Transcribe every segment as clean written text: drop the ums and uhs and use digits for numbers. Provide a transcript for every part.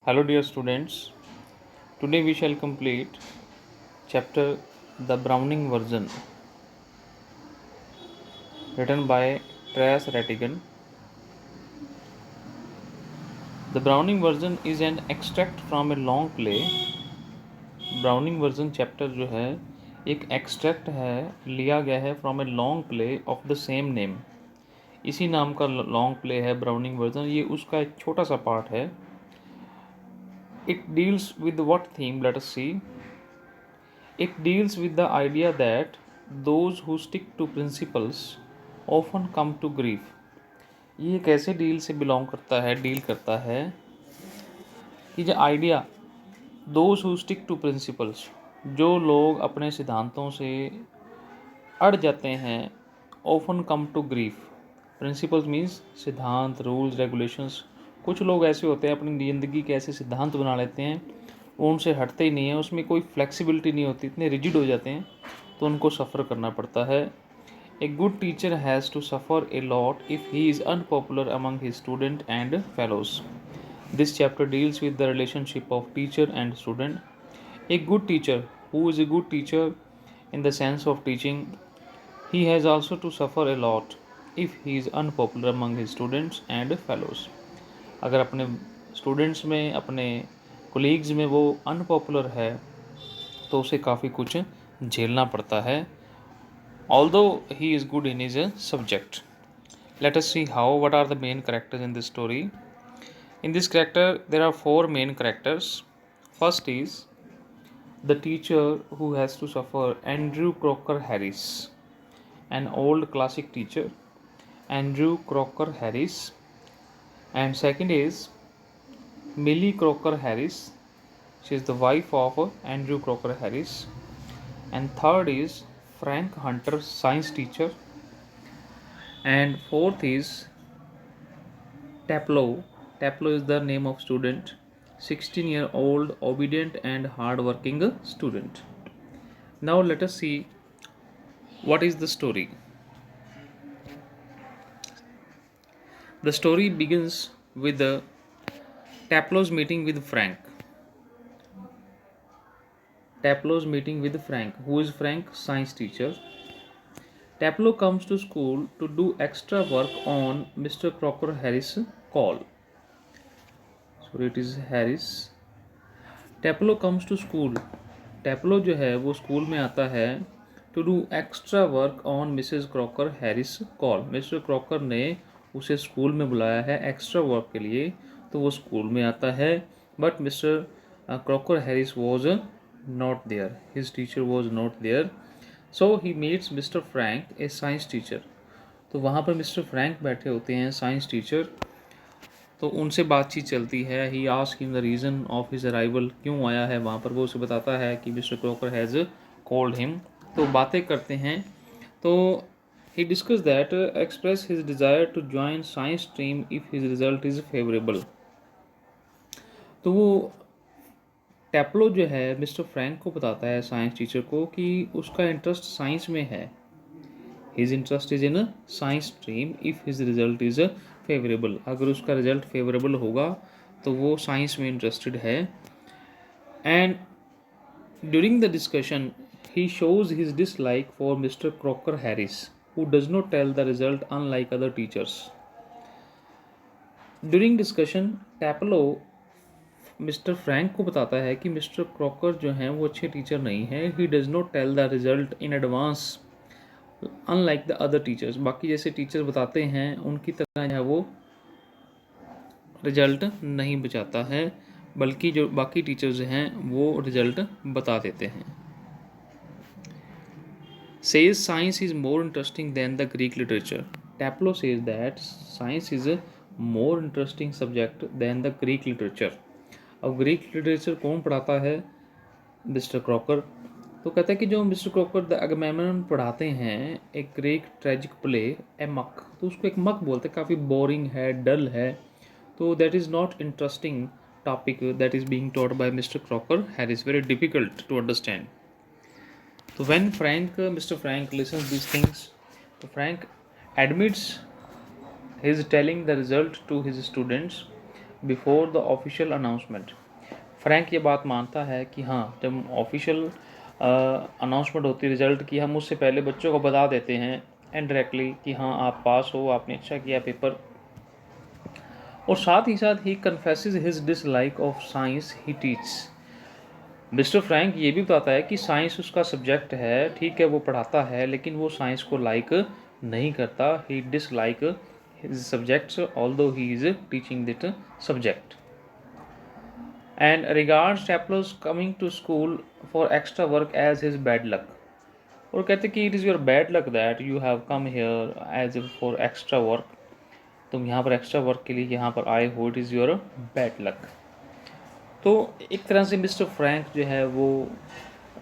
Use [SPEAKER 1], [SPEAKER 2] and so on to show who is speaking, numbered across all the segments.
[SPEAKER 1] Hello, dear students. Today we shall complete chapter The Browning Version, written by Trias Rattigan. The Browning version is an extract from a long play. Browning version chapter जो है एक extract है, लिया गया है from a long play of the same name. इसी नाम का long play है Browning version. ये उसका एक छोटा सा part है. It deals with what theme? Let us see. It deals with the idea that those who stick to principles often come to grief. ये कैसे डील से बिलोंग करता है, डील करता है कि जो idea those who stick to principles, जो लोग अपने सिद्धांतों से अड़ जाते हैं, often come to grief. Principles means सिद्धांत, रूल्स, रेगुलेशंस. कुछ लोग ऐसे होते हैं अपनी ज़िंदगी के ऐसे सिद्धांत बना लेते हैं, वो उनसे हटते ही नहीं है, उसमें कोई फ्लेक्सिबिलिटी नहीं होती, इतने रिजिड हो जाते हैं, तो उनको सफ़र करना पड़ता है. A good teacher has to suffer a lot if he is unpopular among his student and fellows. This chapter deals with the relationship of teacher and student. A good teacher, who is a good teacher in the sense of teaching, he has also to suffer a lot if he is unpopular among his students and fellows. अगर अपने students में, अपने colleagues में वो unpopular है तो उसे काफ़ी कुछ झेलना पड़ता है, although he is good in his subject. Let us see what are the main characters in this story. In this character there are four main characters. First is the teacher who has to suffer, Andrew Crocker Harris, an old classic teacher, Andrew Crocker Harris. And second is Millie Crocker Harris, she is the wife of Andrew Crocker Harris. And third is Frank Hunter, science teacher. And fourth is Taplow. Taplow is the name of student, 16-year-old obedient and hard-working student. Now let us see what is the story. The story begins with Taplow's meeting with Frank. Taplow's meeting with Frank. Who is Frank? Science teacher. Taplow comes to school to do extra work on Mr. Crocker Harris' call. Sorry, it is Harris. Taplow comes to school. Taplow जो है वो school में आता है to do extra work on Mrs. Crocker Harris' call. Mr. Crocker ने उसे school में बुलाया है एक्स्ट्रा वर्क के लिए, तो वो स्कूल में आता है. But mister Crocker Harris was not there. His teacher was not there. So he meets Mr. Frank, a science teacher. तो वहाँ पर मिस्टर फ्रैंक बैठे होते हैं, साइंस टीचर. तो उनसे बातचीत चलती है. He ask him the reason of his arrival, क्यों आया है वहाँ पर. वो उसे बताता है कि Mister Crocker has called him. तो बातें करते हैं. तो he discuss that express his desire to join science stream if his result is favourable. तो वो टैप्लो जो है मिस्टर फ्रैंक को बताता है, साइंस टीचर को, कि उसका इंटरेस्ट साइंस में है. His interest is in science stream if his result is favourable. अगर उसका रिजल्ट फेवरेबल होगा तो वो साइंस में इंटरेस्टेड है. And during the discussion he shows his dislike for Mister Crocker Harris, who does not tell the result unlike other teachers. During discussion Taplow Mister Frank को बताता है कि मिस्टर क्रॉकर जो हैं वो अच्छे टीचर नहीं हैं. He does not tell the result in advance unlike the other teachers. बाकी जैसे टीचर बताते हैं उनकी तरह जो है वो रिजल्ट नहीं बचाता है, बल्कि जो बाकी टीचर्स हैं वो रिजल्ट बता देते हैं. Says science is more interesting than the Greek literature. Taplow says that science is a more interesting subject than the Greek literature. अब ग्रीक लिटरेचर कौन पढ़ाता है? Mister Crocker. तो कहता है कि जो मिस्टर क्रॉकर द अगमेम्नन पढ़ाते हैं, एक ग्रीक ट्रेजिक प्ले ए मक, तो उसको एक मक बोलते हैं, काफ़ी बोरिंग है, डल है. तो that is not interesting topic that is being taught by Mister Crocker Harris, very difficult to understand. तो when Mister Frank listens this things, तो Frank admits his telling the result to his students, before the official announcement. Frank ये बात मानता है कि हाँ, जब official announcement होती है रिज़ल्ट की, हम उससे पहले बच्चों को बता देते हैं इनडायरेक्टली कि हाँ आप पास हो, आपने अच्छा किया पेपर। और साथ ही साथ ही confesses his dislike of science he teach. Mister Frank ये भी बताता है कि साइंस उसका सब्जेक्ट है, ठीक है वो पढ़ाता है, लेकिन वो साइंस को लाइक नहीं करता। He dislike his subjects although he is teaching that subject, and regards Taplow's coming to school for extra work as his bad luck. और कहते कि it is your bad luck that you have come here as for extra work. तुम यहाँ पर extra work के लिए यहाँ पर आए हो, it is your bad luck. तो एक तरह से मिस्टर फ्रैंक जो है वो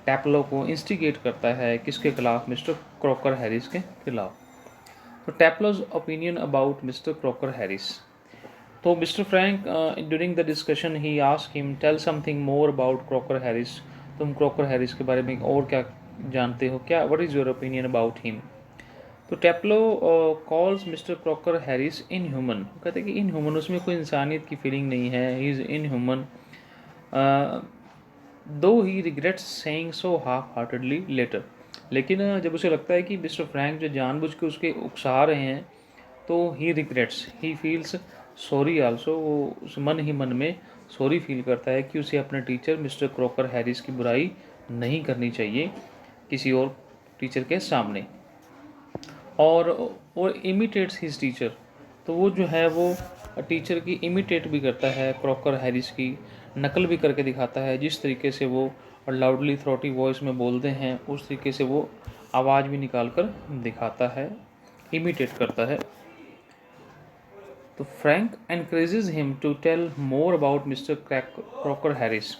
[SPEAKER 1] टैप्लो को इंस्टिगेट करता है, किसके खिलाफ? मिस्टर क्रॉकर हैरिस के खिलाफ। तो Taplow's opinion about mister Crocker Harris. तो Mister Frank during the discussion he ask him tell something more about Crocker Harris. तुम क्रॉकर हैरिस के बारे में और क्या जानते हो, क्या what is your opinion about him? तो Taplow calls Mister Crocker Harris inhuman. कहते हैं कि इन ह्यूमन, उसमें कोई इंसानियत की फीलिंग नहीं है, he is inhuman, though he regrets saying so half heartedly later. लेकिन जब उसे लगता है कि मिस्टर फ्रैंक जो जानबूझ के उसके उकसा रहे हैं, तो he regrets, he feels sorry also, वो उस मन ही मन में सॉरी फील करता है कि उसे अपने टीचर मिस्टर क्रॉकर हैरिस की बुराई नहीं करनी चाहिए किसी और टीचर के सामने। और इमिटेट्स हिज टीचर, तो वो जो है वो टीचर की इमिटेट भी करता है, क्रॉकर हैरिस की नकल भी करके दिखाता है। जिस तरीके से वो लाउडली थ्रोटी वॉइस में बोलते हैं, उस तरीके से वो आवाज़ भी निकाल कर दिखाता है, इमिटेट करता है। तो Frank encourages him to tell more about mister Crocker Harris.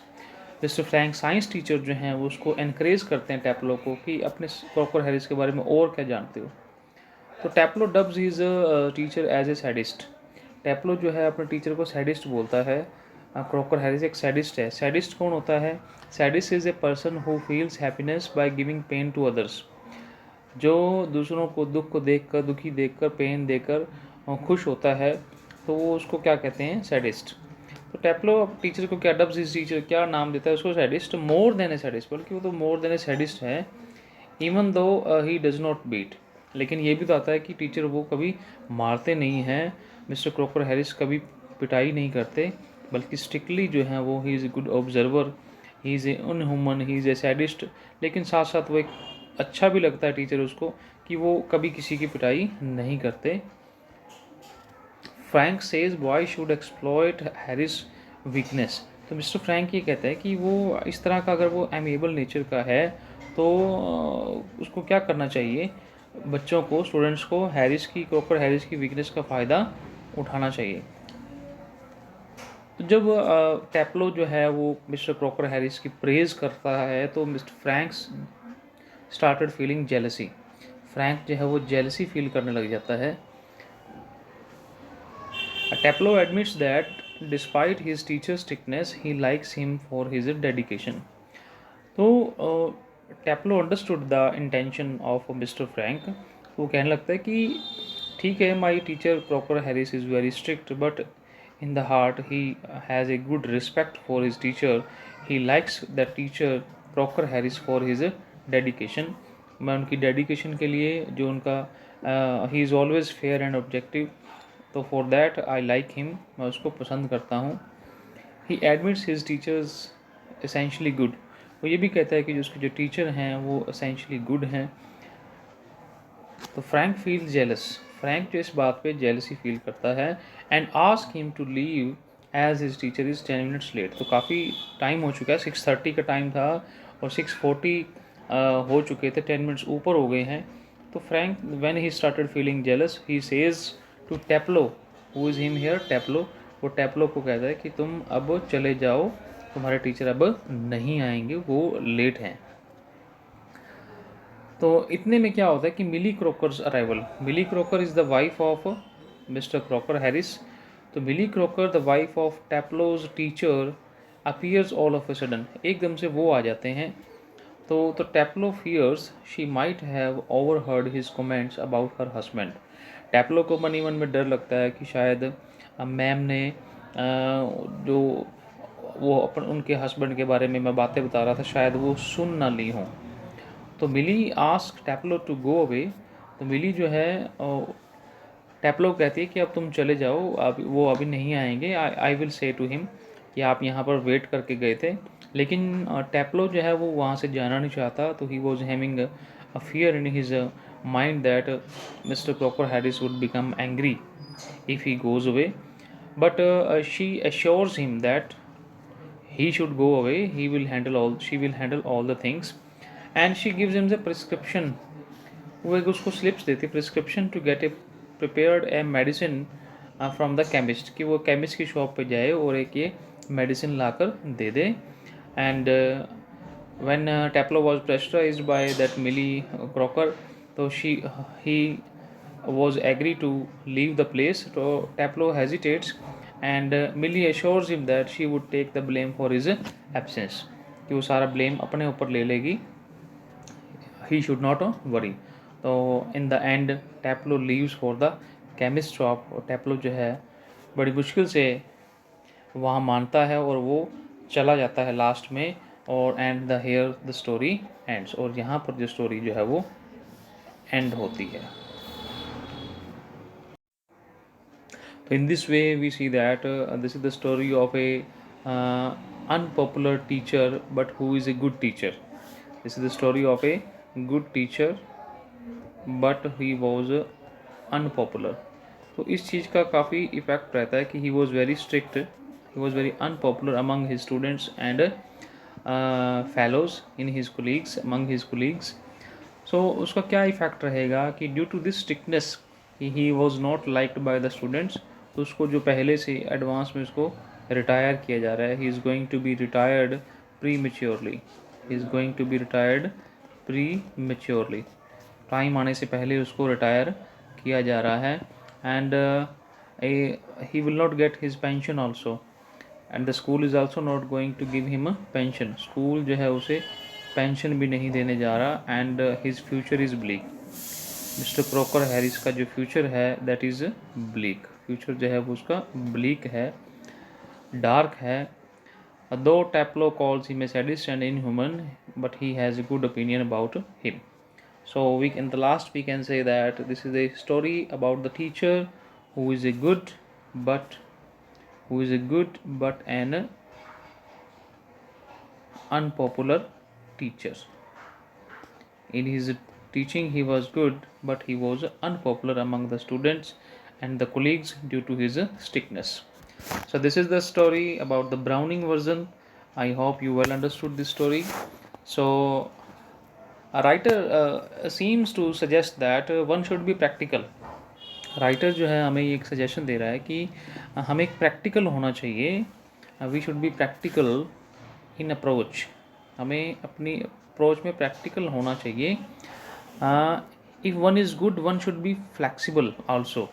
[SPEAKER 1] Mister Frank science teacher जो हैं वो उसको एनकरेज करते हैं टैप्लो को कि अपने क्रॉकर हैरिस के बारे में और क्या जानते हो। तो Taplow dubs his teacher as a sadist. Taplow जो है अपने टीचर को सैडिस्ट बोलता है। क्रॉकर हैरिस एक सैडिस्ट है। सैडिस्ट कौन होता है? Sadist is a person who feels happiness by giving pain to others. जो दूसरों को दुख को देखकर, दुखी देखकर, पेन देकर खुश होता है, तो वो उसको क्या कहते हैं? सैडिस्ट। तो टैप्लो टीचर को क्या डब्स हिज टीचर, क्या नाम देता है उसको? सैडिस्ट। मोर देन ए सैडिस्ट, बल्कि वो तो मोर देन ए सैडिस्ट है। Even though he does not beat, लेकिन ये भी बताता है कि टीचर वो कभी मारते नहीं हैं। मिस्टर क्रॉकर हैरिस कभी पिटाई नहीं करते, बल्कि स्ट्रिक्टली जो है वो he is a good observer, he is a unhuman, he is a sadist. लेकिन साथ साथ वो एक अच्छा भी लगता है टीचर उसको कि वो कभी किसी की पिटाई नहीं करते। Frank says boy should exploit Harris weakness. तो मिस्टर फ्रैंक ये कहता है कि वो इस तरह का, अगर वो एमेबल नेचर का है, तो उसको क्या करना चाहिए? बच्चों को, स्टूडेंट्स को क्रॉकर हैरिस की वीकनेस का फ़ायदा उठाना चाहिए। तो जब टैप्लो जो है वो मिस्टर क्रॉकर हैरिस की प्रेज़ करता है, तो Mister Frank's started feeling jealousy. Frank जो है वो जेलसी फील करने लग जाता है। Taplow admits that despite his teacher strictness he likes him for his dedication. तो Taplow understood the intention of Mister Frank. वो कहने लगता है कि ठीक है, my teacher Crocker Harris is very strict, but in the heart he has a good respect for his teacher. He likes the teacher Crocker Harris for his dedication. मैं उनकी dedication के लिए, जो उनका he is always fair and objective, तो for that I like him, मैं उसको पसंद करता हूँ। He admits his teachers essentially good. वो ये भी कहता है कि जो उसके जो टीचर हैं वो एसेंशली गुड हैं। तो फ्रैंक फील जेलस। फ्रैंक जो इस बात पे जेलसी फील करता है, and ask him to leave as his teacher is 10 minutes late. तो काफ़ी टाइम हो चुका है, 6:30 का टाइम था और 6:40 हो चुके थे, 10 मिनट्स ऊपर हो गए हैं। तो Frank when he started feeling jealous he says to Taplow, who is him here? Taplow. वो टैप्लो को कहता है कि तुम अब चले जाओ, तुम्हारे टीचर अब नहीं आएंगे, वो लेट हैं। तो इतने में क्या होता है कि Millie Crocker's arrival. Millie Crocker is the wife of Mr Crocker Harris. तो Millie Crocker the wife of Taplow's teacher appears all of a sudden. एकदम से वो आ जाते हैं। तो Taplow fears she might have overheard his comments about her husband. Taplow को मन ही मन में डर लगता है कि शायद मैम ने जो वो अपन उनके हस्बैंड के बारे में मैं बातें बता रहा था, शायद वो सुन ना ली हों। तो मिली आस्क टैप्लो टू गो अवे। तो मिली जो है टैप्लो कहती है कि अब तुम चले जाओ, अब वो अभी नहीं आएंगे। I will say to him कि आप यहाँ पर वेट करके गए थे। लेकिन टैप्लो जो है वो वहाँ से जाना नहीं चाहता। तो he was having a fear in his mind that mister Crocker Harris would become angry if he goes away, but she assures him that he should go away. She will handle all the things, and she gives him the prescription. वो एक उसको slips देती, prescription to get a prepared a medicine from the chemist, कि वो chemist की shop पे जाए और एक ये medicine locker they they. And when Taplow was pressurized by that Millie Crocker, so he was agree to leave the place. So Taplow hesitates, and Millie assures him that she would take the blame for his absence, कि वो सारा blame अपने ऊपर ले लेगी, he should not worry. तो in the end Taplow leaves for the chemist shop, और Taplow जो है बड़ी मुश्किल से वहाँ मानता है और वो चला जाता है लास्ट में। और and the here the story ends, और यहाँ पर जो स्टोरी जो है वो एंड होती है। तो in this way we see that this is the story of a unpopular teacher but who is a good teacher. This is the story of a good teacher but he was unpopular. तो इस चीज़ का काफ़ी effect रहता है कि he was very strict, he was very unpopular among his students and fellows in his colleagues, among his colleagues. So उसका क्या इफ़ेक्ट रहेगा कि due to this strictness he was not liked by the students. तो उसको जो पहले से advance में उसको रिटायर किया जा रहा है, he is going to be retired prematurely, he is going to be retired prematurely, time आने से पहले उसको रिटायर किया जा रहा है। And he will not get his pension also, and the school is also not going to give him a pension. School जो है उसे पेंशन भी नहीं देने जा रहा। And his future is bleak. Mister Crocker Harris का जो फ्यूचर है दैट इज़ ब्लीक, फ्यूचर जो है वो उसका ब्लीक है, डार्क है। Though Taplow calls him a sadist and inhuman, but he has a good opinion about him. So in the last we can say that this is a story about the teacher who is a good but an unpopular teacher. In his teaching he was good, but he was unpopular among the students and the colleagues due to his strictness. So this is the story about the Browning version. I hope you well understood this story. So a writer seems to suggest that one should be practical. Writer जो है हमें एक suggestion दे रहा है कि हमें एक practical होना चाहिए, we should be practical in approach, हमें अपनी अप्रोच में प्रैक्टिकल होना चाहिए। If one is good one should be flexible also.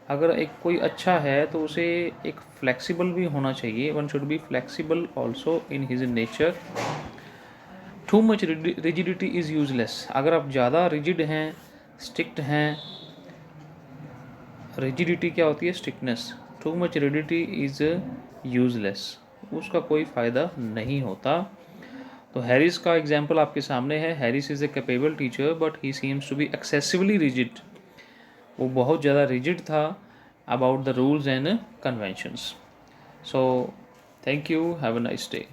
[SPEAKER 1] अगर एक कोई अच्छा है तो उसे एक फ्लैक्सिबल भी होना चाहिए, one should be flexible also in his nature. Too much rigidity is useless. अगर आप ज़्यादा रिजिड हैं, स्ट्रिक्ट हैं, रिजिडिटी क्या होती है? Strictness. Too much rigidity is useless, उसका कोई फ़ायदा नहीं होता। तो हैरिस का एग्जाम्पल आपके सामने है। Harris is a capable teacher but he seems to be excessively rigid. वो बहुत ज़्यादा रिजिड था about the rules and conventions. So thank you, have a nice day.